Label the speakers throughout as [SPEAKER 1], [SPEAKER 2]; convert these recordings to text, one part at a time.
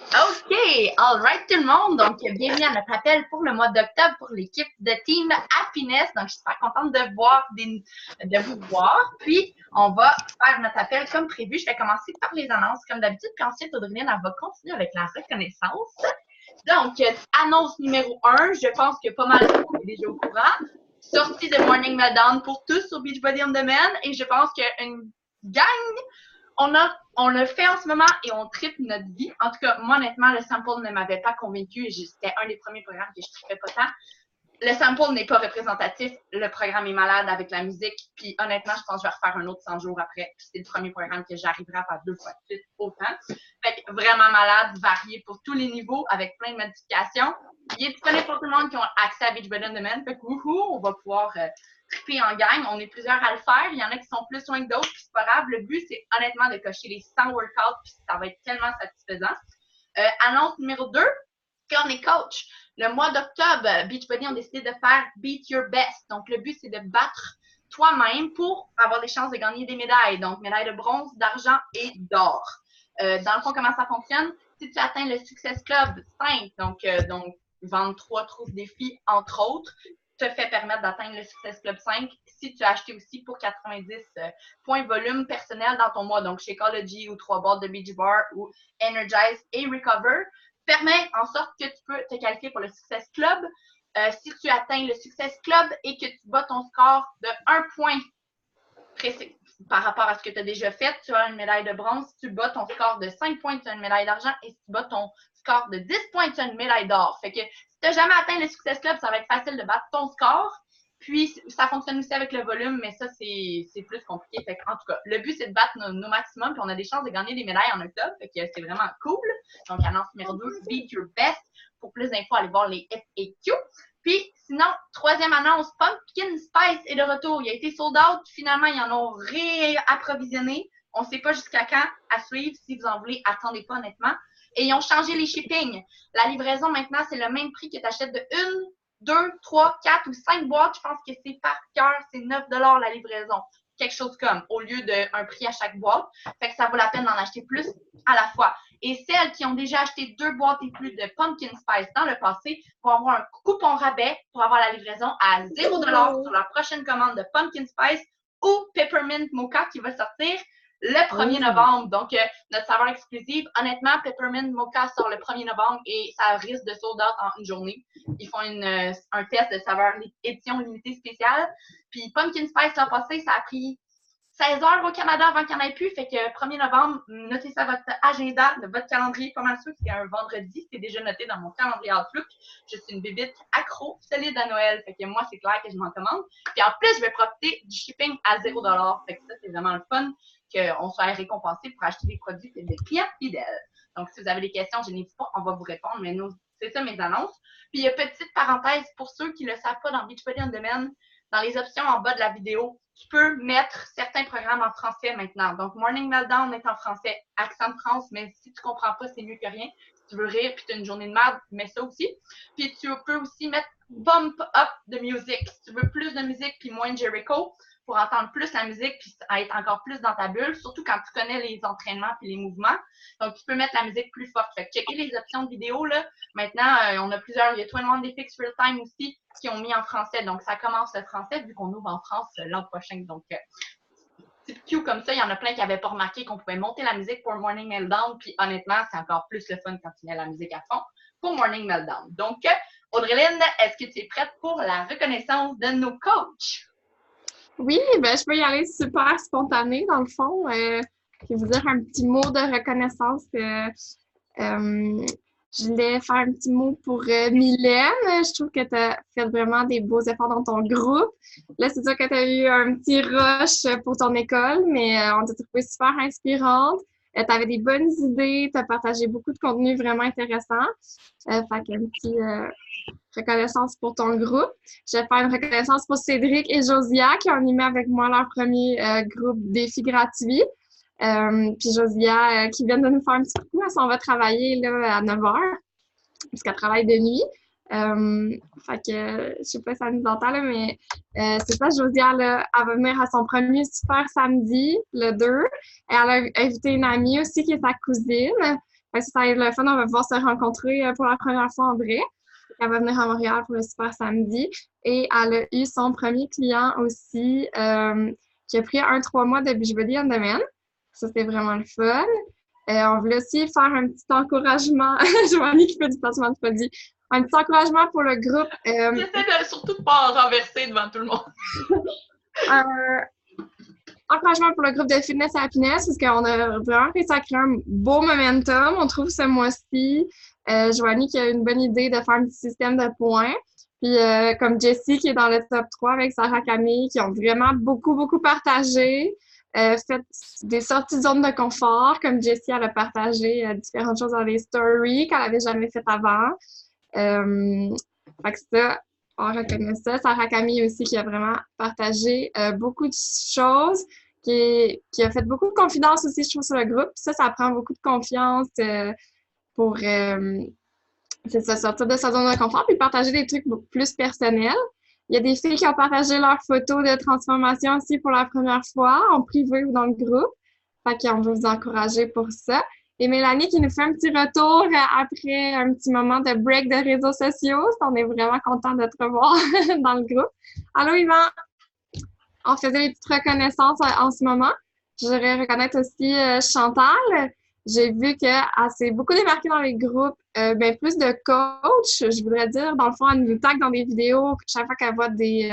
[SPEAKER 1] OK, all right tout le monde. Donc, bienvenue à notre appel pour le mois d'octobre pour l'équipe de Team Happiness. Donc, je suis super contente de vous voir. Puis, on va faire notre appel comme prévu. Je vais commencer par les annonces comme d'habitude. Puis ensuite, Audreyne, elle va continuer avec la reconnaissance. Donc, annonce numéro 1, je pense que pas mal de monde est déjà au courant. Sortie de Morning Meltdown pour tous sur Beachbody on Demand. Et je pense qu'une gang on le fait en ce moment et on tripe notre vie. En tout cas, moi, honnêtement, le sample ne m'avait pas convaincu et c'était un des premiers programmes que je tripais pas tant. Le sample n'est pas représentatif. Le programme est malade avec la musique. Puis honnêtement, je pense que je vais refaire un autre 100 jours après. C'est le premier programme que j'arriverai à faire 2 fois de suite autant. Fait que vraiment malade, varié pour tous les niveaux avec plein de modifications. Il est disponible pour tout le monde qui ont accès à Beachbody on Demand. Fait que on va pouvoir triper en gang. On est plusieurs à le faire. Il y en a qui sont plus loin que d'autres, puis c'est pas grave. Le but, c'est honnêtement de cocher les 100 workouts, puis ça va être tellement satisfaisant. Annonce numéro 2, on est coach. Le mois d'octobre, Beachbody ont décidé de faire Beat Your Best. Donc, le but, c'est de battre toi-même pour avoir des chances de gagner des médailles. Donc, médailles de bronze, d'argent et d'or. Dans le fond, comment ça fonctionne? Si tu atteins le Success Club 5, donc 23 troupes défis, entre autres, te fait permettre d'atteindre le Success Club 5 si tu as acheté aussi pour 90 points volume personnel dans ton mois. Donc, Shakeology ou 3 boîtes de Beach Bar ou Energize et Recover permet en sorte que tu peux te qualifier pour le Success Club. Si tu atteins le Success Club et que tu bats ton score de 1 point précis par rapport à ce que tu as déjà fait, tu as une médaille de bronze. Si tu bats ton score de 5 points, tu as une médaille d'argent. Et si tu bats ton score de 10 points, tu as une médaille d'or. Fait que si tu n'as jamais atteint le Success Club, ça va être facile de battre ton score. Puis, ça fonctionne aussi avec le volume, mais ça, c'est plus compliqué. Fait en tout cas, le but, c'est de battre nos maximums, puis on a des chances de gagner des médailles en octobre. Fait que c'est vraiment cool. Donc, annonce numéro 2, Beat Your Best. Pour plus d'infos, allez voir les FAQ. Puis, sinon, troisième annonce, Pumpkin Spice est de retour. Il a été sold out. Finalement, ils en ont réapprovisionné. On ne sait pas jusqu'à quand à suivre. Si vous en voulez, attendez pas honnêtement. Et ils ont changé les shipping. La livraison, maintenant, c'est le même prix que tu achètes de 1, 2, 3, 4 ou 5 boîtes. Je pense que c'est par cœur, c'est 9 $ la livraison. Quelque chose comme, au lieu d'un prix à chaque boîte. Fait que ça vaut la peine d'en acheter plus à la fois. Et celles qui ont déjà acheté 2 boîtes et plus de Pumpkin Spice dans le passé vont avoir un coupon rabais pour avoir la livraison à 0 $ sur leur prochaine commande de Pumpkin Spice ou Peppermint Mocha qui va sortir le 1er novembre. Donc, notre saveur exclusive, honnêtement, Peppermint Mocha sort le 1er novembre et ça risque de sold out en une journée. Ils font un test de saveur édition limitée spéciale. Puis Pumpkin Spice l'an passé, ça a pris 16 heures au Canada avant qu'il n'y en ait plus. Fait que 1er novembre, notez ça à votre agenda, de votre calendrier. Pas mal sûr que c'est un vendredi. C'est déjà noté dans mon calendrier Outlook. Je suis une bébite accro, solide à Noël. Fait que moi, c'est clair que je m'en commande. Puis en plus, je vais profiter du shipping à 0 $. Fait que ça, c'est vraiment le fun qu'on soit récompensé pour acheter des produits et des clients fidèles. Donc, si vous avez des questions, je n'hésite pas, on va vous répondre. Mais nous, c'est ça mes annonces. Puis, petite parenthèse, pour ceux qui ne le savent pas, dans Beachbody on Demand, dans les options en bas de la vidéo, tu peux mettre certains programmes en français maintenant. Donc, Morning Meltdown est en français, accent de France, mais si tu ne comprends pas, c'est mieux que rien. Si tu veux rire puis tu as une journée de merde, mets ça aussi. Puis, tu peux aussi mettre Bump Up de musique. Si tu veux plus de musique puis moins de Jericho, pour entendre plus la musique puis être encore plus dans ta bulle, surtout quand tu connais les entraînements puis les mouvements. Donc, tu peux mettre la musique plus forte. Fait que checker les options de vidéo, là. Maintenant, on a plusieurs. Il y a 21 Day Fix Real Time aussi qui ont mis en français. Donc, ça commence le français vu qu'on ouvre en France l'an prochain. Donc, petit cue comme ça, il y en a plein qui n'avaient pas remarqué qu'on pouvait monter la musique pour Morning Meltdown. Puis, honnêtement, c'est encore plus le fun quand tu mets la musique à fond pour Morning Meltdown. Donc, Audrey-Lynde, est-ce que tu es prête pour la reconnaissance de nos coachs?
[SPEAKER 2] Oui, ben je peux y aller super spontané dans le fond. Je vais vous dire un petit mot de reconnaissance. Je voulais faire un petit mot pour Mylène. Je trouve que tu as fait vraiment des beaux efforts dans ton groupe. Là, c'est sûr que tu as eu un petit rush pour ton école, mais on t'a trouvé super inspirante. Tu avais des bonnes idées, tu as partagé beaucoup de contenu vraiment intéressant. Fait qu'un petit reconnaissance pour ton groupe. Je vais faire une reconnaissance pour Cédric et Josia qui ont animé avec moi leur premier groupe défi gratuit. Puis Josia qui vient de nous faire un petit coup, elle s'en va travailler là, à 9 h parce qu'elle travaille de nuit. Fait que, je sais pas si ça nous entend, là, mais c'est ça, Josiane, elle va venir à son premier super samedi, le 2. Et elle a invité une amie aussi qui est sa cousine. Fait que ça va être le fun, on va pouvoir se rencontrer pour la première fois en vrai. Elle va venir à Montréal pour le super samedi. Et elle a eu son premier client aussi qui a pris 3 mois de Beachbody on Demand. Ça, c'était vraiment le fun. On voulait aussi faire un petit encouragement. Joanie qui fait du placement de produits. Un petit encouragement pour le groupe.
[SPEAKER 1] J'essaie de surtout pas en renverser devant tout le monde.
[SPEAKER 2] Un encouragement pour le groupe de Fitness et Happiness parce qu'on a vraiment réussi à créer un beau momentum, on trouve, ce mois-ci. Joanie qui a une bonne idée de faire un petit système de points. Puis comme Jessie qui est dans le top 3 avec Sarah Camille, qui ont vraiment beaucoup, beaucoup partagé. Fait des sorties de zone de confort, comme Jessie, elle a partagé différentes choses dans les stories qu'elle n'avait jamais faites avant. Fait que ça, on reconnaît ça. Sarah Camille aussi qui a vraiment partagé beaucoup de choses, qui a fait beaucoup de confidences aussi, je trouve, sur le groupe. Ça prend beaucoup de confiance pour c'est ça, sortir de sa zone de confort puis partager des trucs beaucoup plus personnels. Il y a des filles qui ont partagé leurs photos de transformation aussi pour la première fois, en privé ou dans le groupe. Fait qu'on veut vous encourager pour ça. Et Mélanie qui nous fait un petit retour après un petit moment de break de réseaux sociaux. On est vraiment content de te revoir dans le groupe. Allô, Yvan! On faisait des petites reconnaissances en ce moment. Je voudrais reconnaître aussi Chantal. J'ai vu qu'elle s'est beaucoup démarquée dans les groupes, plus de coach, je voudrais dire. Dans le fond, elle nous tag dans des vidéos. Chaque fois qu'elle voit des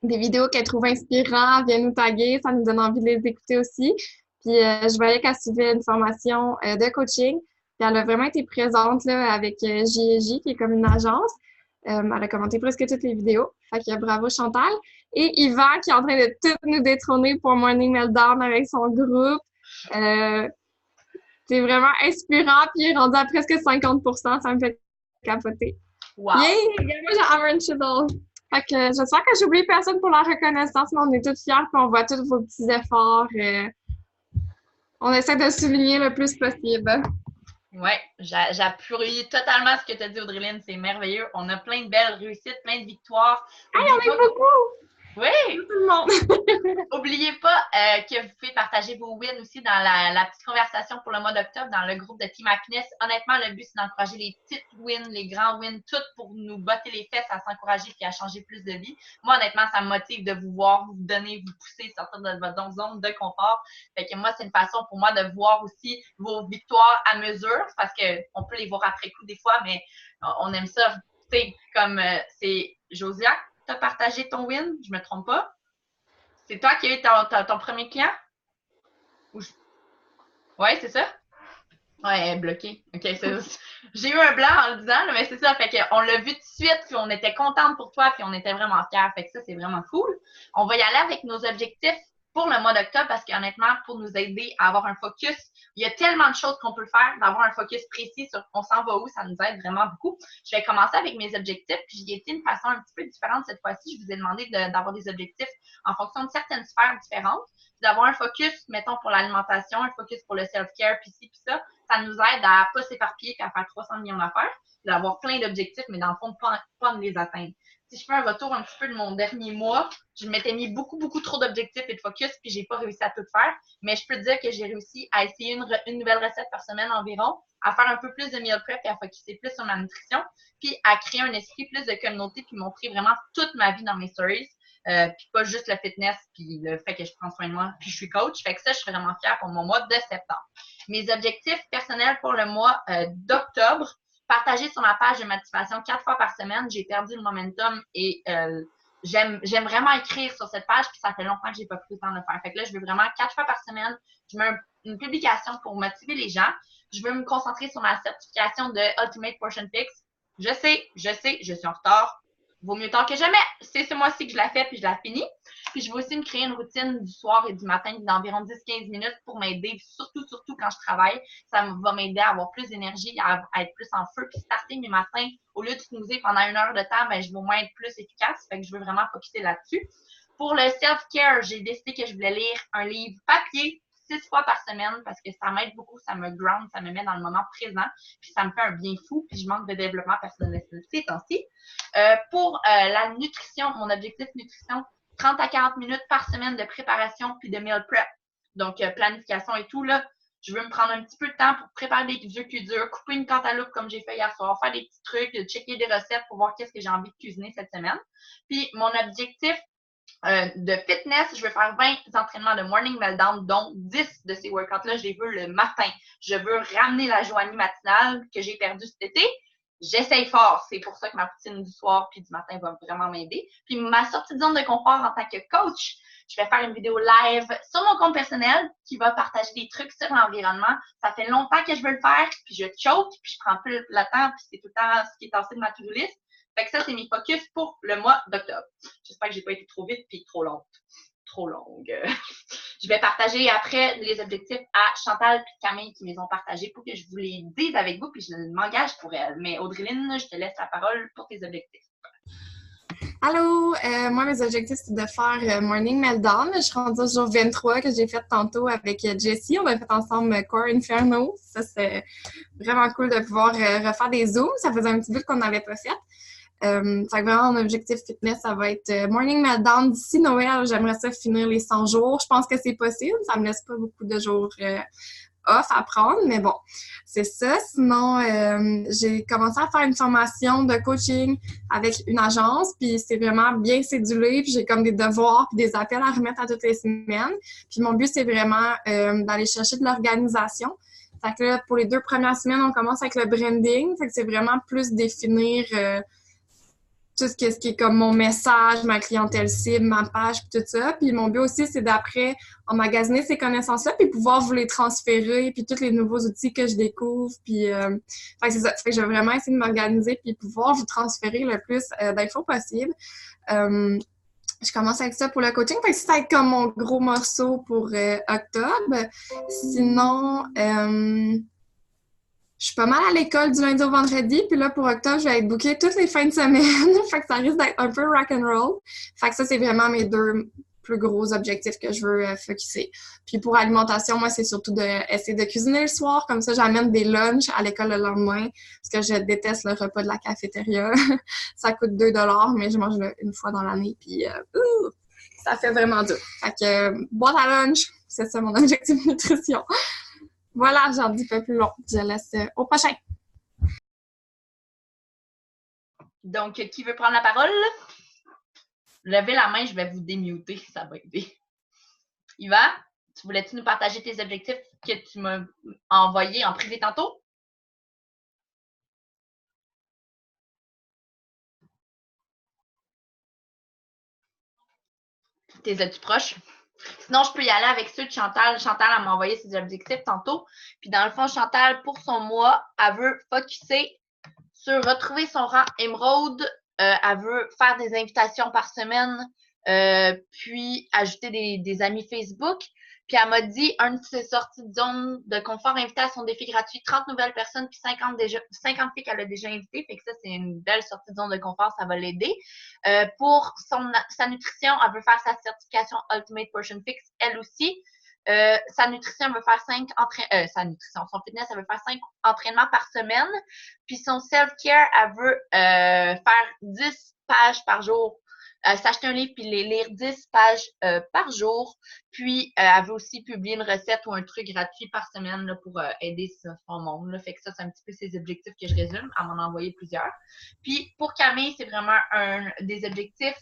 [SPEAKER 2] vidéos qu'elle trouve inspirantes, elle vient nous taguer. Ça nous donne envie de les écouter aussi. Puis, je voyais qu'elle suivait une formation de coaching. Puis, elle a vraiment été présente là, avec J&J, qui est comme une agence. Elle a commenté presque toutes les vidéos. Fait que bravo, Chantal. Et Yvan, qui est en train de tout nous détrôner pour Morning Meltdown avec son groupe. C'est vraiment inspirant, puis il est rendu à presque 50%, ça me fait capoter.
[SPEAKER 1] Wow!
[SPEAKER 2] Yay! Moi, j'ai Aaron Chiddle. Fait que j'espère que j'oublie personne pour la reconnaissance, mais on est tous fiers, puis on voit tous vos petits efforts. On essaie de souligner le plus possible.
[SPEAKER 1] Oui, j'appuie totalement ce que tu as dit, Audrey-Lynne. C'est merveilleux. On a plein de belles réussites, plein de victoires.
[SPEAKER 2] Hey, on est beaucoup!
[SPEAKER 1] Oui!
[SPEAKER 2] Tout le monde!
[SPEAKER 1] N'oubliez pas que vous pouvez partager vos wins aussi dans la petite conversation pour le mois d'octobre dans le groupe de Team Happiness. Honnêtement, le but, c'est d'encourager les petites wins, les grands wins, tout pour nous botter les fesses à s'encourager et à changer plus de vie. Moi, honnêtement, ça me motive de vous voir, vous donner, vous pousser, sortir de votre zone de confort. Fait que moi, c'est une façon pour moi de voir aussi vos victoires à mesure parce qu'on peut les voir après coup des fois, mais on aime ça. Tu sais, comme c'est Josiane. Tu as partagé ton win, je me trompe pas? C'est toi qui as eu ton premier client? Oui, c'est ça? Ouais, elle est bloquée. OK, j'ai eu un blanc en le disant, mais c'est ça. Fait qu'on l'a vu tout de suite, puis on était contente pour toi, puis on était vraiment fiers. Fait que ça, c'est vraiment cool. On va y aller avec nos objectifs pour le mois d'octobre parce qu'honnêtement, pour nous aider à avoir un focus, il y a tellement de choses qu'on peut faire, d'avoir un focus précis sur on s'en va où, ça nous aide vraiment beaucoup. Je vais commencer avec mes objectifs, puis j'y ai été d'une façon un petit peu différente cette fois-ci. Je vous ai demandé d'avoir des objectifs en fonction de certaines sphères différentes, d'avoir un focus, mettons, pour l'alimentation, un focus pour le self-care, puis ci, puis ça. Ça nous aide à ne pas s'éparpiller et à faire 300 millions d'affaires, d'avoir plein d'objectifs, mais dans le fond, pas de les atteindre. Si je fais un retour un petit peu de mon dernier mois, je m'étais mis beaucoup, beaucoup trop d'objectifs et de focus, puis j'ai pas réussi à tout faire. Mais je peux te dire que j'ai réussi à essayer une nouvelle recette par semaine environ, à faire un peu plus de meal prep et à focuser plus sur ma nutrition, puis à créer un esprit plus de communauté, puis montrer vraiment toute ma vie dans mes stories. Puis pas juste le fitness, puis le fait que je prends soin de moi, puis je suis coach. Fait que ça, je suis vraiment fière pour mon mois de septembre. Mes objectifs personnels pour le mois d'octobre, partagés sur ma page de motivation 4 fois par semaine. J'ai perdu le momentum et j'aime vraiment écrire sur cette page, puis ça fait longtemps que j'ai pas pris le temps de le faire. Fait que là, je veux vraiment 4 fois par semaine, je mets une publication pour motiver les gens. Je veux me concentrer sur ma certification de Ultimate Portion Fix. Je sais, je suis en retard. Vaut mieux tard que jamais. C'est ce mois-ci que je la fais puis je la finis. Puis je vais aussi me créer une routine du soir et du matin d'environ 10-15 minutes pour m'aider, surtout quand je travaille. Ça va m'aider à avoir plus d'énergie, à être plus en feu, puis starter mes matins. Au lieu de snoozer pendant 1 heure de temps, ben, je vais au moins être plus efficace. Fait que je veux vraiment focuser là-dessus. Pour le self-care, j'ai décidé que je voulais lire un livre papier 6 fois par semaine parce que ça m'aide beaucoup, ça me ground, ça me met dans le moment présent, puis ça me fait un bien fou, puis je manque de développement personnel ces temps-ci. Pour la nutrition, mon objectif nutrition, 30 à 40 minutes par semaine de préparation puis de meal prep. Donc, planification et tout, là, je veux me prendre un petit peu de temps pour préparer des œufs cuits durs, couper une cantaloupe comme j'ai fait hier soir, faire des petits trucs, checker des recettes pour voir qu'est-ce que j'ai envie de cuisiner cette semaine. Puis, mon objectif de fitness, je veux faire 20 entraînements de morning meltdown, dont 10 de ces workouts-là, je les veux le matin. Je veux ramener la joanie matinale que j'ai perdue cet été. J'essaye fort. C'est pour ça que ma poutine du soir puis du matin va vraiment m'aider. Puis ma sortie de zone de confort en tant que coach, je vais faire une vidéo live sur mon compte personnel qui va partager des trucs sur l'environnement. Ça fait longtemps que je veux le faire, puis je choke, puis je prends plus le temps, puis c'est tout le temps ce qui est tassé de ma to-do list. Fait que ça, c'est mes focus pour le mois d'octobre. J'espère que j'ai pas été trop vite puis trop longue. Je vais partager après les objectifs à Chantal et Camille qui me les ont partagés pour que je vous les dise avec vous puis je m'engage pour elles. Mais Audrey-Lyne, je te laisse la parole pour tes objectifs.
[SPEAKER 2] Allô, moi mes objectifs c'est de faire Morning Meltdown. Je suis rendue au jour 23 que j'ai fait tantôt avec Jessie. On a fait ensemble Core Inferno. Ça c'est vraiment cool de pouvoir refaire des zooms. Ça faisait un petit bout qu'on n'avait pas fait. Fait que vraiment, mon objectif fitness, ça va être Morning Meltdown d'ici Noël. J'aimerais ça finir les 100 jours. Je pense que c'est possible. Ça me laisse pas beaucoup de jours off à prendre, mais bon, c'est ça. Sinon, j'ai commencé à faire une formation de coaching avec une agence, puis c'est vraiment bien cédulé, puis j'ai comme des devoirs puis des appels à remettre à toutes les semaines. Puis mon but, c'est vraiment d'aller chercher de l'organisation. Fait que là, pour les 2 premières semaines, on commence avec le branding. Fait que c'est vraiment plus définir tout ce qui est comme mon message, ma clientèle cible, ma page, puis tout ça. Puis mon but aussi, c'est d'après emmagasiner ces connaissances-là, puis pouvoir vous les transférer, puis tous les nouveaux outils que je découvre. Puis, fait que c'est ça. Fait que je vais vraiment essayer de m'organiser, puis pouvoir vous transférer le plus d'infos possible. Je commence avec ça pour le coaching. Fait que ça va être comme mon gros morceau pour octobre. Sinon, je suis pas mal à l'école du lundi au vendredi, puis là, pour octobre, je vais être bookée toutes les fins de semaine. Fait que ça risque d'être un peu rock'n'roll. Fait que ça, c'est vraiment mes 2 plus gros objectifs que je veux focusser. Puis pour alimentation, moi, c'est surtout d'essayer de cuisiner le soir. Comme ça, j'amène des lunchs à l'école le lendemain, parce que je déteste le repas de la cafétéria. Ça coûte 2 $ mais je mange une fois dans l'année, puis ça fait vraiment dur. Fait que boîte à lunch, c'est ça mon objectif de nutrition. Voilà, j'en dis pas plus long. Je laisse au prochain.
[SPEAKER 1] Donc, qui veut prendre la parole? Levez la main, je vais vous démuter, ça va aider. Yvan, voulais-tu nous partager tes objectifs que tu m'as envoyés en privé tantôt? T'es as-tu proche? Sinon, je peux y aller avec ceux de Chantal. Chantal, elle m'a envoyé ses objectifs tantôt. Puis dans le fond, Chantal, pour son mois, elle veut focusser sur retrouver son rang émeraude. Elle veut faire des invitations par semaine, puis ajouter des amis Facebook. Puis elle m'a dit, une de ses sorties de zone de confort, invité à son défi gratuit 30 nouvelles personnes, puis 50 filles qu'elle a déjà invitées. Fait que ça, c'est une belle sortie de zone de confort, ça va l'aider. Pour sa nutrition, elle veut faire sa certification Ultimate Portion Fix, elle aussi. Sa nutrition, elle veut faire 5 entraînements. Son fitness, elle veut faire 5 entraînements par semaine. Puis son self-care, elle veut faire 10 pages par jour. S'acheter un livre puis les lire 10 pages par jour. Puis, elle veut aussi publier une recette ou un truc gratuit par semaine là, pour aider son monde. Là. Fait que ça, c'est un petit peu ses objectifs que je résume. Elle m'en a envoyé plusieurs. Puis, pour Camille, c'est vraiment des objectifs.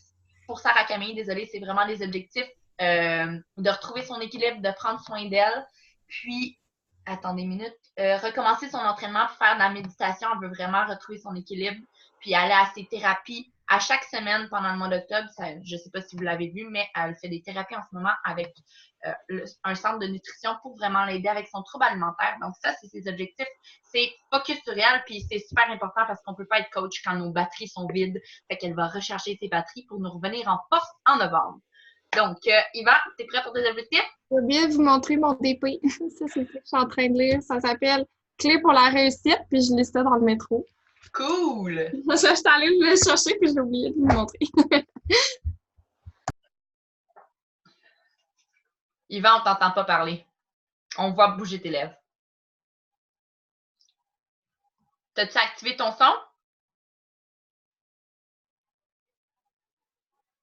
[SPEAKER 1] Pour Sarah Camille, désolée, c'est vraiment des objectifs de retrouver son équilibre, de prendre soin d'elle. Puis, attendez une minute, recommencer son entraînement pour faire de la méditation. Elle veut vraiment retrouver son équilibre. Puis, aller à ses thérapies à chaque semaine pendant le mois d'octobre. Je ne sais pas si vous l'avez vu, mais elle fait des thérapies en ce moment avec un centre de nutrition pour vraiment l'aider avec son trouble alimentaire. Donc ça, c'est ses objectifs. C'est focus sur elle, puis c'est super important parce qu'on ne peut pas être coach quand nos batteries sont vides. Fait qu'elle va recharger ses batteries pour nous revenir en force en novembre. Donc, Yvan, tu es prêt pour tes objectifs?
[SPEAKER 2] Je vais bien vous montrer mon DP. Ça, c'est ce que je suis en train de lire. Ça s'appelle Clé pour la réussite, puis je lis ça dans le métro.
[SPEAKER 1] Cool!
[SPEAKER 2] Je suis allée le chercher, puis j'ai oublié de vous montrer.
[SPEAKER 1] Yvan, on t'entend pas parler. On voit bouger tes lèvres. T'as-tu activé ton son?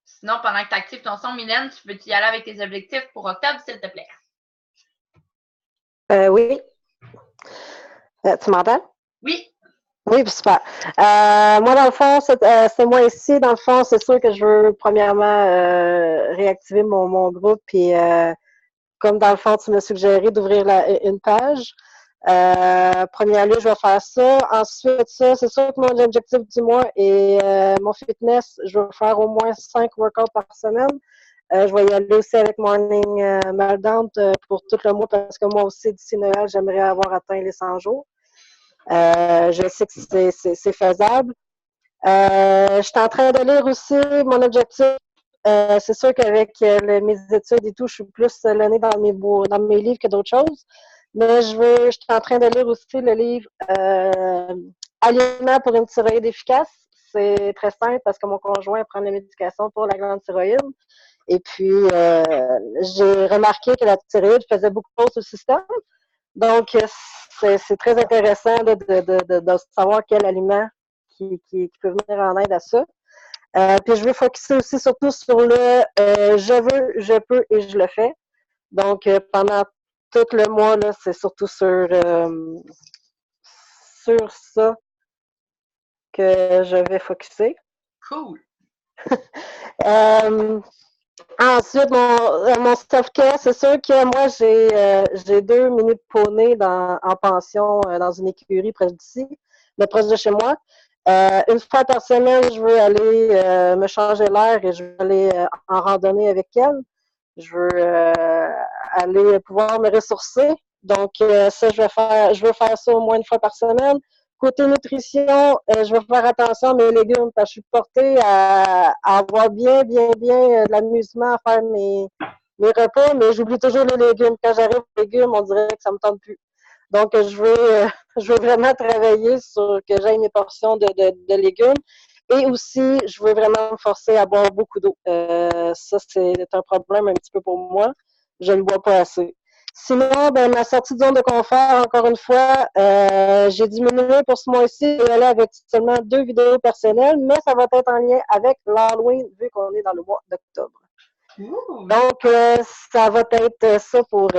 [SPEAKER 1] Sinon, pendant que tu actives ton son, Mylène, tu peux y aller avec tes objectifs pour octobre, s'il te plaît?
[SPEAKER 3] Oui. Tu m'entends?
[SPEAKER 1] Oui.
[SPEAKER 3] Oui, super. Moi, dans le fond, ce mois-ci, dans le fond, c'est sûr que je veux, premièrement, réactiver mon groupe. Puis, comme dans le fond, tu m'as suggéré d'ouvrir une page. Premier lieu, je vais faire ça. Ensuite, ça, c'est sûr que mon objectif du mois est mon fitness. Je vais faire au moins 5 workouts par semaine. Je vais y aller aussi avec Morning Meltdown pour tout le mois parce que moi aussi, d'ici Noël, j'aimerais avoir atteint les 100 jours. Je sais que c'est faisable. Je suis en train de lire aussi mon objectif. C'est sûr qu'avec mes études et tout, je suis plus le nez dans mes livres que d'autres choses. Mais je suis en train de lire aussi le livre Aliments pour une thyroïde efficace. C'est très simple parce que mon conjoint prend la médication pour la glande thyroïde. Et puis, j'ai remarqué que la thyroïde faisait beaucoup de choses au système. Donc, c'est très intéressant de savoir quel aliment qui peut venir en aide à ça. Puis je veux focuser aussi surtout sur le je veux, je peux et je le fais. Donc, pendant tout le mois, là, c'est surtout sur ça que je vais focuser.
[SPEAKER 1] Cool.
[SPEAKER 3] Ensuite, mon self-care, c'est sûr que moi, j'ai 2 minutes poney en pension dans une écurie près d'ici, mais proche de chez moi. Une fois par semaine, je veux aller me changer l'air et je veux aller en randonnée avec elle. Je veux aller pouvoir me ressourcer. Donc, ça, je veux faire ça au moins une fois par semaine. Côté nutrition, je vais faire attention à mes légumes parce que je suis portée à avoir bien de l'amusement à faire mes repas, mais j'oublie toujours les légumes. Quand j'arrive aux légumes, on dirait que ça me tente plus. Donc, je veux vraiment travailler sur que j'aille mes portions de légumes. Et aussi, je veux vraiment me forcer à boire beaucoup d'eau. Ça, c'est un problème un petit peu pour moi. Je ne bois pas assez. Sinon, ben, ma sortie de zone de confort, encore une fois, j'ai diminué pour ce mois-ci et aller avec seulement 2 vidéos personnelles, mais ça va être en lien avec l'Halloween vu qu'on est dans le mois d'octobre. Donc, ça va être ça pour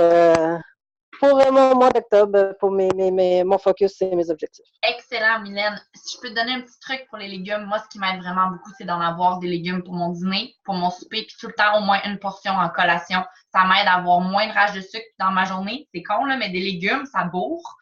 [SPEAKER 3] mon mois d'octobre, pour mon focus et mes objectifs.
[SPEAKER 1] Excellent, Mylène. Si je peux te donner un petit truc pour les légumes, moi, ce qui m'aide vraiment beaucoup, c'est d'en avoir des légumes pour mon dîner, pour mon souper, puis tout le temps, au moins une portion en collation. Ça m'aide à avoir moins de rage de sucre dans ma journée. C'est con, là, mais des légumes, ça bourre.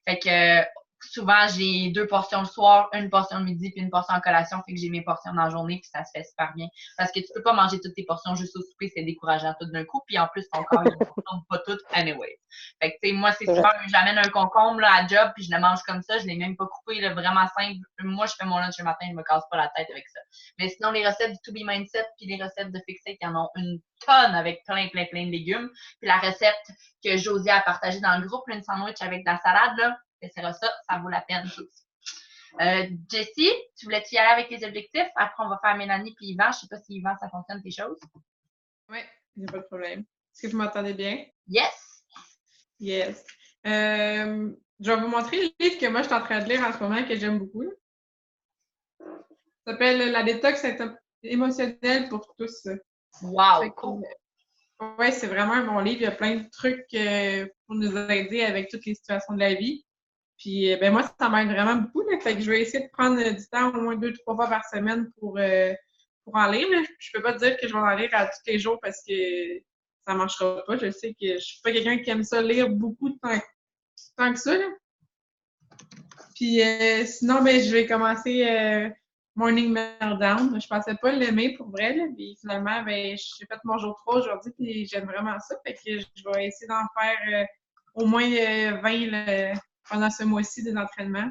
[SPEAKER 1] Fait que souvent, j'ai 2 portions le soir, une portion le midi, puis une portion en collation. Fait que j'ai mes portions dans la journée, puis ça se fait super bien. Parce que tu peux pas manger toutes tes portions juste au souper, c'est décourageant tout d'un coup. Puis en plus, ton corps, il ne fonctionne pas tout anyway. Fait que, tu sais, moi, c'est souvent, j'amène un concombre là, à job, puis je le mange comme ça. Je l'ai même pas coupé, là, vraiment simple. Moi, je fais mon lunch le matin, je me casse pas la tête avec ça. Mais sinon, les recettes du To Be Mindset, puis les recettes de Fix It, il y en a une tonne avec plein de légumes. Puis la recette que Josie a partagée dans le groupe, une sandwich avec de la salade, là, c'est ça vaut la peine. Jessie, tu voulais-tu y aller avec tes objectifs? Après, on va faire Mélanie puis Yvan. Je sais pas si Yvan, ça fonctionne tes choses.
[SPEAKER 2] Oui, il n'y a pas de problème. Est-ce que vous m'entendez bien?
[SPEAKER 1] Yes!
[SPEAKER 2] Yes. Je vais vous montrer le livre que moi, je suis en train de lire en ce moment, que j'aime beaucoup. Ça s'appelle La détox émotionnelle pour tous.
[SPEAKER 1] Wow! Cool.
[SPEAKER 2] Oui, c'est vraiment un bon livre. Il y a plein de trucs pour nous aider avec toutes les situations de la vie. Puis, ben moi, ça m'aide vraiment beaucoup. Là, fait que je vais essayer de prendre du temps au moins 2-3 fois par semaine pour en lire. Là. Je peux pas te dire que je vais en lire à tous les jours parce que ça marchera pas. Je sais que je suis pas quelqu'un qui aime ça lire beaucoup de tant que ça. Là. Puis, sinon, ben, je vais commencer Morning Meltdown. Je pensais pas l'aimer pour vrai. Là. Puis, finalement, ben, j'ai fait mon jour 3 aujourd'hui. Puis, j'aime vraiment ça. Fait que je vais essayer d'en faire au moins 20 pendant ce mois-ci des entraînements.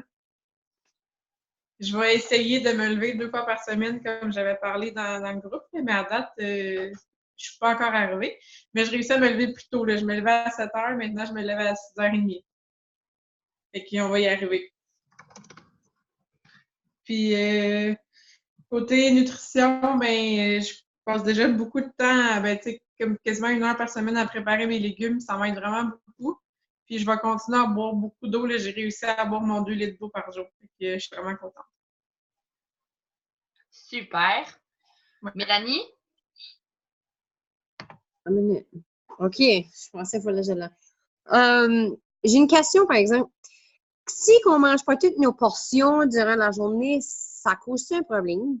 [SPEAKER 2] Je vais essayer de me lever 2 fois par semaine, comme j'avais parlé dans le groupe, mais à date, je suis pas encore arrivée. Mais je réussis à me lever plus tôt. Là. Je me levais à 7 h, maintenant je me lève à 6 h30. Fait qu'on va y arriver. Puis, côté nutrition, ben, je passe déjà beaucoup de temps, ben, comme quasiment 1 heure par semaine à préparer mes légumes. Ça m'aide vraiment beaucoup.
[SPEAKER 4] Puis je vais continuer à boire beaucoup d'eau. Là, j'ai réussi à boire mon 2 litres d'eau par jour. Fait que je suis vraiment contente.
[SPEAKER 1] Super.
[SPEAKER 4] Ouais.
[SPEAKER 1] Mélanie?
[SPEAKER 5] Une minute. OK, je pensais qu'il fallait que je l'ai. J'ai une question, par exemple. Si on ne mange pas toutes nos portions durant la journée, ça cause un problème?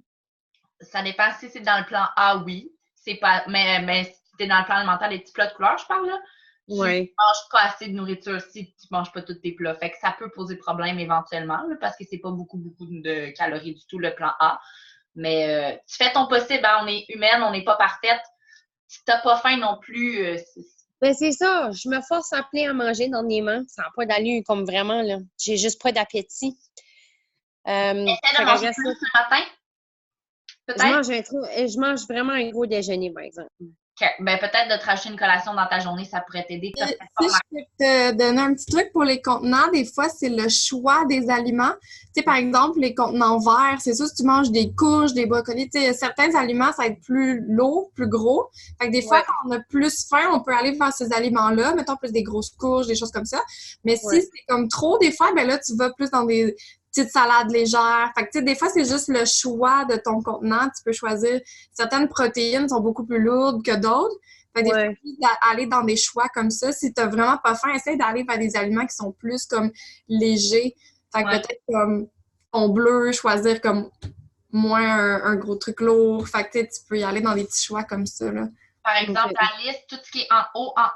[SPEAKER 1] Ça dépend si c'est dans le plan A, oui. C'est pas, mais si t'es dans le plan alimentaire, les petits plats de couleur, je parle là.
[SPEAKER 5] Ouais.
[SPEAKER 1] Tu manges pas assez de nourriture si tu manges pas tous tes plats. Fait que ça peut poser problème éventuellement, là, parce que c'est pas beaucoup de calories du tout, le plan A. Mais tu fais ton possible, hein, on est humaine, on n'est pas parfaite. Si t'as pas faim non plus,
[SPEAKER 5] Ben, c'est ça. Je me force à plein à manger dernièrement. Ça n'a pas d'allure, comme vraiment, là. J'ai juste pas d'appétit.
[SPEAKER 1] essaie de
[SPEAKER 5] Fait
[SPEAKER 1] manger
[SPEAKER 5] qu'après
[SPEAKER 1] plus
[SPEAKER 5] ça,
[SPEAKER 1] le matin, peut-être.
[SPEAKER 5] je mange vraiment un gros déjeuner, par exemple.
[SPEAKER 1] OK. Ben, peut-être de te racheter une collation dans ta journée, ça pourrait t'aider.
[SPEAKER 2] Si je peux te donner un petit truc pour les contenants, des fois, c'est le choix des aliments. Tu sais, par exemple, les contenants verts, c'est sûr, si tu manges des courges, des brocolis, tu sais, certains aliments, ça va être plus lourd, plus gros. Fait que des fois,
[SPEAKER 5] Ouais.
[SPEAKER 2] quand on a plus faim, on peut aller vers ces aliments-là, mettons plus des grosses courges, des choses comme ça. Mais si
[SPEAKER 5] Ouais.
[SPEAKER 2] c'est comme trop, des fois, ben là, tu vas plus dans des petites salades légères. Fait que, tu sais, des fois, c'est juste le choix de ton contenant. Tu peux choisir, certaines protéines sont beaucoup plus lourdes que d'autres. Fait que des
[SPEAKER 5] Ouais.
[SPEAKER 2] fois, aller dans des choix comme ça, si t'as vraiment pas faim, essaye d'aller vers des aliments qui sont plus comme légers. Fait que
[SPEAKER 1] Ouais.
[SPEAKER 2] peut-être comme ton bleu, choisir comme moins un gros truc lourd. Fait que tu sais, tu peux y aller dans des petits choix comme ça, là.
[SPEAKER 1] Par exemple,
[SPEAKER 5] Ok.
[SPEAKER 1] la liste, tout ce qui est en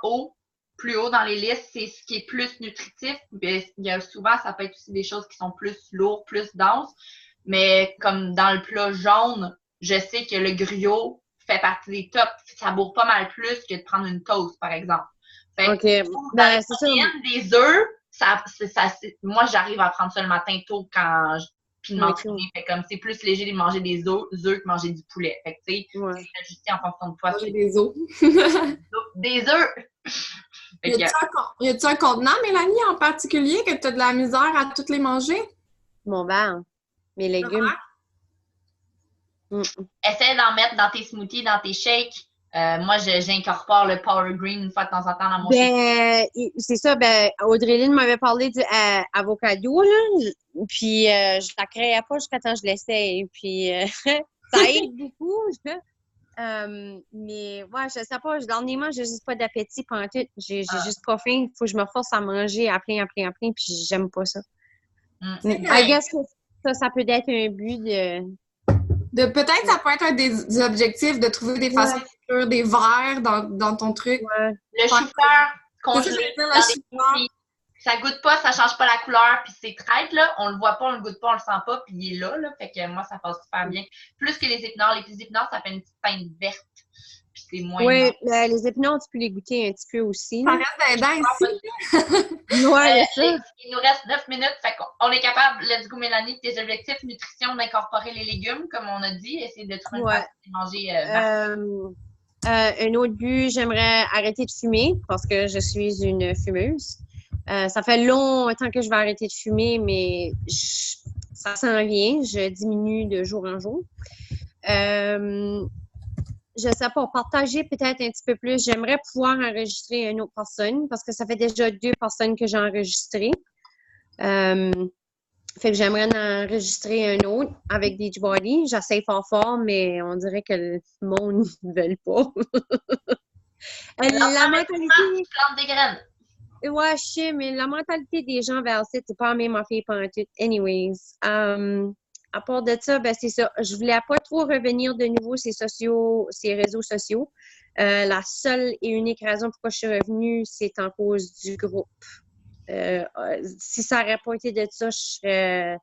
[SPEAKER 1] haut, plus haut dans les listes, c'est ce qui est plus nutritif. Mais il y a souvent, ça peut être aussi des choses qui sont plus lourdes, plus denses. Mais comme dans le plat jaune, je sais que le griot fait partie des tops. Ça bourre pas mal plus que de prendre une toast, par exemple. Fait que,
[SPEAKER 5] OK.
[SPEAKER 1] dans
[SPEAKER 5] Ben,
[SPEAKER 1] les
[SPEAKER 5] c'est ça.
[SPEAKER 1] protéines, des œufs, moi, j'arrive à prendre ça le matin tôt puis de m'entraîner. Fait comme c'est plus léger de manger des œufs que manger du poulet. Fait que, tu sais,
[SPEAKER 5] Ouais.
[SPEAKER 1] c'est ajusté en fonction de toi.
[SPEAKER 2] Manger des os.
[SPEAKER 1] Des œufs! Fait que,
[SPEAKER 2] Y a-tu un contenant, Mélanie, en particulier, que tu as de la misère à toutes les manger?
[SPEAKER 5] Mon ben, mes légumes.
[SPEAKER 1] essaie d'en mettre dans tes smoothies, dans tes shakes. Moi, j'incorpore le Power Green une fois de temps en temps dans mon shake.
[SPEAKER 5] Ben, c'est ça, ben, Audrey-Lynn m'avait parlé du avocado, là, puis je la créais pas jusqu'à temps que je l'essaye, puis ça aide beaucoup, mais ouais, je sais pas, dernièrement, j'ai juste pas d'appétit pendant tout, j'ai juste pas faim, il faut que je me force à manger à plein, puis j'aime pas ça. I guess que ça peut être un but
[SPEAKER 2] Peut-être ça peut être un des objectifs de trouver des façons d'inclure des verres dans ton truc.
[SPEAKER 5] Ouais.
[SPEAKER 1] Le chou-fleur congelé
[SPEAKER 2] C'est ça,
[SPEAKER 1] dans
[SPEAKER 2] le
[SPEAKER 1] des
[SPEAKER 2] chou-fleur.
[SPEAKER 1] smoothies. Ça goûte pas, ça change pas la couleur, puis c'est traite, là. On le voit pas, on le goûte pas, on le sent pas, puis il est là, là. Fait que moi, ça passe super bien. Plus que les épinards. Les petits épinards, ça fait une petite teinte verte. Puis c'est moins...
[SPEAKER 5] Oui, les épinards, tu peux les goûter un petit peu aussi.
[SPEAKER 2] Ça
[SPEAKER 5] là.
[SPEAKER 2] reste aidant ici.
[SPEAKER 5] Ouais, c'est ça.
[SPEAKER 1] Il nous reste 9 minutes, fait qu'on est capable, let's go Mélanie, tes objectifs nutrition, d'incorporer les légumes, comme on a dit, essayer de trouver une façon de manger
[SPEAKER 5] Un autre but, j'aimerais arrêter de fumer parce que je suis une fumeuse. Ça fait longtemps que je vais arrêter de fumer, mais ça s'en vient. Je diminue de jour en jour. Je sais pas, partager peut-être un petit peu plus. J'aimerais pouvoir enregistrer une autre personne parce que ça fait déjà 2 personnes que j'ai enregistrées. Fait que j'aimerais en enregistrer un autre avec Beachbody. J'essaie fort, mais on dirait que le monde ne veut pas. La mentalité...
[SPEAKER 1] plante des graines.
[SPEAKER 5] Ouais, je sais, mais la mentalité des gens vers ça, c'est pas la même affaire pendant tout. Anyways, à part de ça, ben c'est ça. Je voulais pas trop revenir de nouveau ces réseaux sociaux. La seule et unique raison pourquoi je suis revenue, c'est en cause du groupe. Si ça n'aurait pas été de ça, je serais...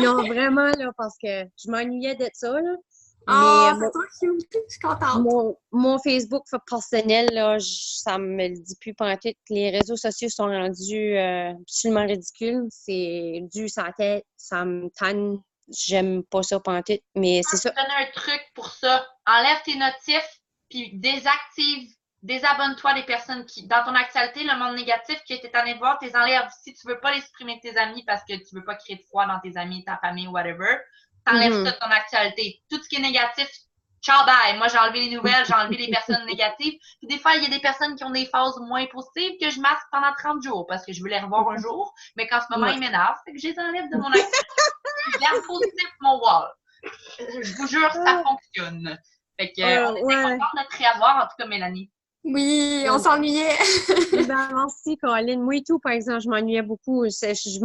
[SPEAKER 5] non, vraiment, là, parce que je m'ennuyais de ça, là.
[SPEAKER 2] C'est trop cute. Je suis contente.
[SPEAKER 5] Mon Facebook personnel, là, ça me le dit plus pendant tout. Les réseaux sociaux sont rendus absolument ridicules. C'est dû sur la tête. Ça me tanne. J'aime pas ça pendant tout. Mais c'est ça.
[SPEAKER 1] Je vais te donner un truc pour ça. Enlève tes notifs, puis désabonne-toi des personnes qui, dans ton actualité, le monde négatif que tu es allé voir, tu les enlèves. Si tu veux pas les supprimer de tes amis parce que tu veux pas créer de froid dans tes amis, ta famille, whatever, t'enlèves ça de ton actualité. Tout ce qui est négatif, ciao, bye. Moi, j'ai enlevé les nouvelles, j'ai enlevé les personnes négatives. Puis des fois, il y a des personnes qui ont des phases moins positives que je masque pendant 30 jours parce que je veux les revoir un jour, mais qu'en ce moment, ils m'énervent, fait que je les enlève de mon activité. Je garde positif mon wall. Je vous jure, ça fonctionne. Fait que, on était contents de te réavoir, en tout cas, Mélanie.
[SPEAKER 2] Oui, on s'ennuyait.
[SPEAKER 5] Ben, merci, Colin. Moi et tout, par exemple, je m'ennuyais beaucoup. Je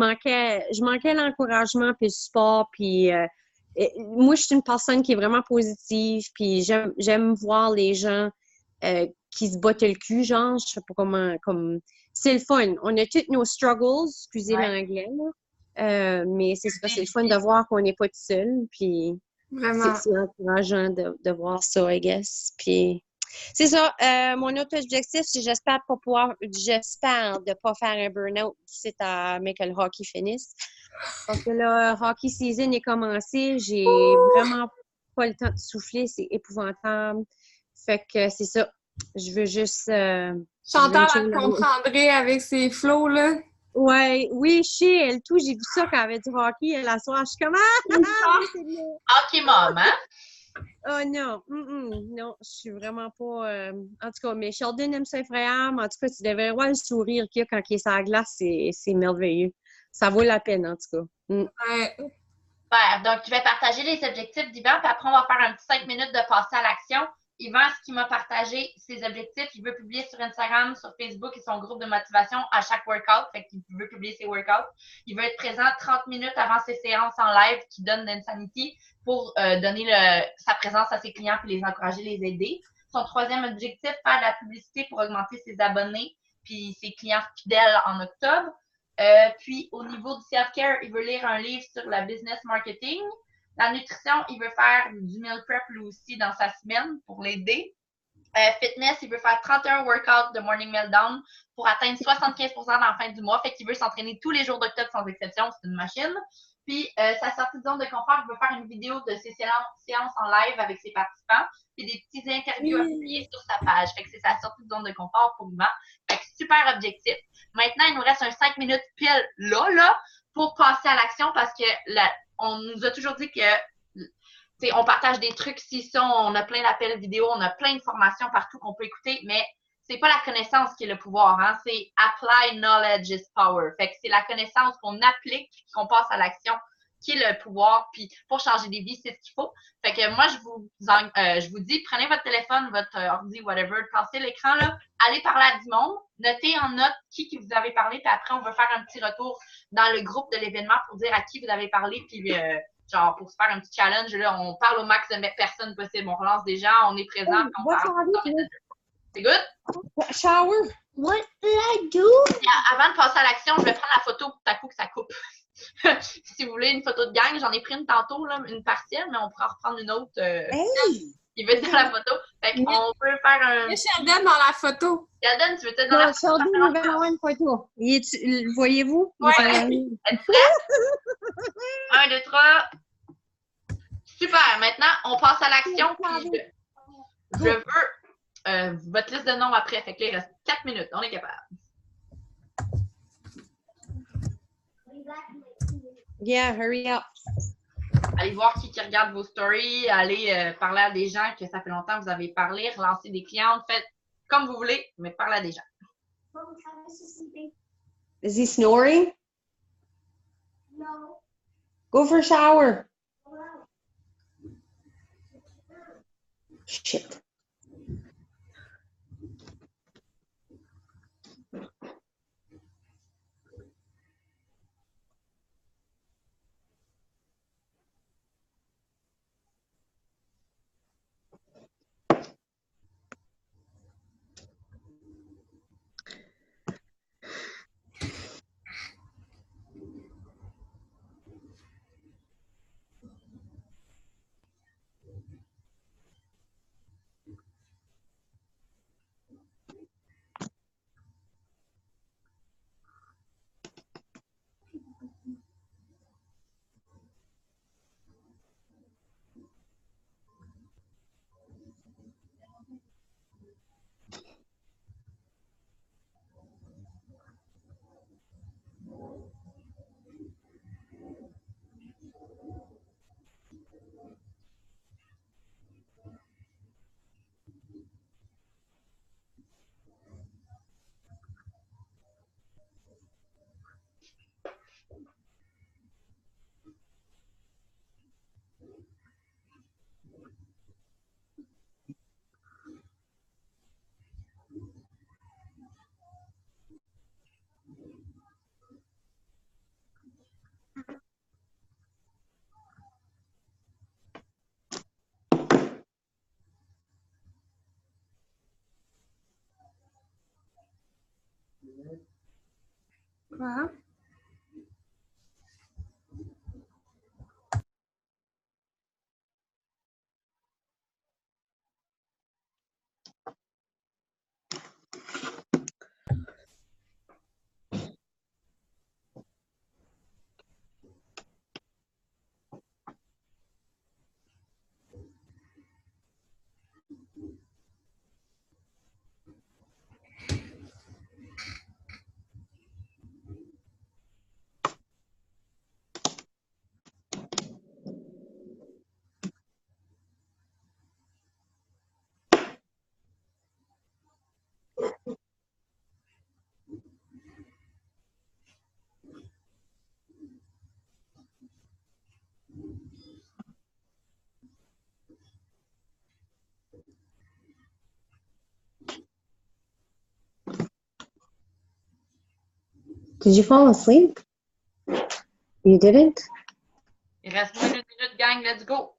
[SPEAKER 5] manquais l'encouragement puis le support. Puis, moi, je suis une personne qui est vraiment positive. Puis, j'aime voir les gens qui se battent le cul, genre. Je sais pas comment. C'est le fun. On a tous nos struggles, excusez l'anglais, là. Mais c'est le fun de voir qu'on n'est pas tout seul. Puis,
[SPEAKER 2] Vraiment.
[SPEAKER 5] c'est encourageant de voir ça, I guess. Puis, c'est ça. Mon autre objectif, c'est j'espère de pas faire un burn-out d'ici à mais que le hockey finisse. Parce que le hockey season est commencé. J'ai vraiment pas le temps de souffler. C'est épouvantable. Fait que c'est ça. Je veux juste.
[SPEAKER 2] Chantal, elle comprendrait avec ses flots, là.
[SPEAKER 5] Ouais, oui, elle, tout. J'ai vu ça quand elle avait du hockey la soirée. Je suis comme
[SPEAKER 1] Hockey mom, hein?
[SPEAKER 5] Oh non, non, je suis vraiment pas. En tout cas, mais Sheldon aime ça effrayable. En tout cas, tu devrais voir le sourire qu'il y a quand il est sur la glace, c'est merveilleux. Ça vaut la peine, en tout cas.
[SPEAKER 2] Ouais.
[SPEAKER 1] Super. Donc, je vais partager les objectifs d'Yvan, puis après, on va faire un petit 5 minutes de passer à l'action. Yvan, ce qui m'a partagé ses objectifs, il veut publier sur Instagram, sur Facebook et son groupe de motivation à chaque workout. Fait qu'il veut publier ses workouts. Il veut être présent 30 minutes avant ses séances en live qui donnent d'Insanity pour donner sa présence à ses clients puis les encourager, les aider. Son troisième objectif, faire de la publicité pour augmenter ses abonnés puis ses clients fidèles en octobre. Puis, au niveau du self-care, il veut lire un livre sur le business marketing. La nutrition, il veut faire du meal prep lui aussi dans sa semaine pour l'aider. Fitness, il veut faire 31 workouts de Morning Meltdown pour atteindre 75% dans la fin du mois. Fait qu'il veut s'entraîner tous les jours d'octobre sans exception. C'est une machine. Puis, sa sortie de zone de confort, il veut faire une vidéo de ses séances en live avec ses participants. Puis des petites interviews à publier sur sa page. Fait que c'est sa sortie de zone de confort pour Yvan. Fait que super objectif. Maintenant, il nous reste un 5 minutes pile là, pour passer à l'action parce que on nous a toujours dit que on partage des trucs, si ça, on a plein d'appels vidéo, on a plein de formations partout qu'on peut écouter, mais c'est pas la connaissance qui est le pouvoir, hein? C'est apply knowledge is power. Fait que c'est la connaissance qu'on applique puis qu'on passe à l'action qui est le pouvoir. Puis pour changer des vies, c'est ce qu'il faut. Fait que moi, je vous dis, prenez votre téléphone, votre ordi, whatever, passez l'écran, là, allez parler à du monde, notez en note qui vous avez parlé, puis après, on va faire un petit retour dans le groupe de l'événement pour dire à qui vous avez parlé, puis genre, pour se faire un petit challenge, là, on parle au max de personnes possible. On relance des gens, on est présent, puis on parle. C'est good?
[SPEAKER 5] Shower.
[SPEAKER 6] What did I do?
[SPEAKER 1] Avant de passer à l'action, je vais prendre la photo pour que ça coupe. Si vous voulez une photo de gang, j'en ai pris une tantôt, là, une partielle, mais on pourra en reprendre une autre. Qui veut être dans la photo. Fait qu'on peut faire un.
[SPEAKER 2] Il y a Sheldon dans la photo.
[SPEAKER 1] Sheldon, tu veux être dans la photo?
[SPEAKER 5] Sheldon, il va avoir une photo. Voyez-vous?
[SPEAKER 1] Ouais. Êtes-vous prêts? 1, 2, 3. Super. Maintenant, on passe à l'action. Je veux votre liste de noms après. Fait que là, il reste 4 minutes. On est capable.
[SPEAKER 5] Yeah, hurry up.
[SPEAKER 1] Allez voir qui regarde vos stories. Allez parler à des gens que ça fait longtemps que vous avez parlé. Relancer des clientes. Faites comme vous voulez, mais parlez à des gens.
[SPEAKER 5] Is he snoring?
[SPEAKER 6] No.
[SPEAKER 5] Go for a shower. Shit. Did you fall asleep? You didn't?
[SPEAKER 1] Il reste moins d'une minute, gang. Let's go.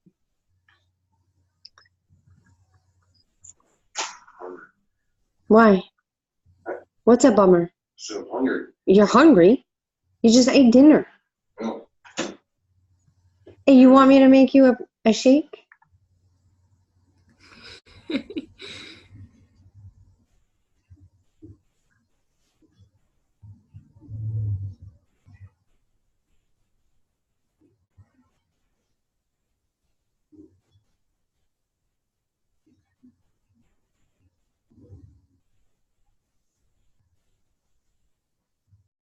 [SPEAKER 5] Why? What's a bummer?
[SPEAKER 7] So hungry.
[SPEAKER 5] You're hungry? You just ate dinner.
[SPEAKER 7] No.
[SPEAKER 5] Hey, you want me to make you a shake?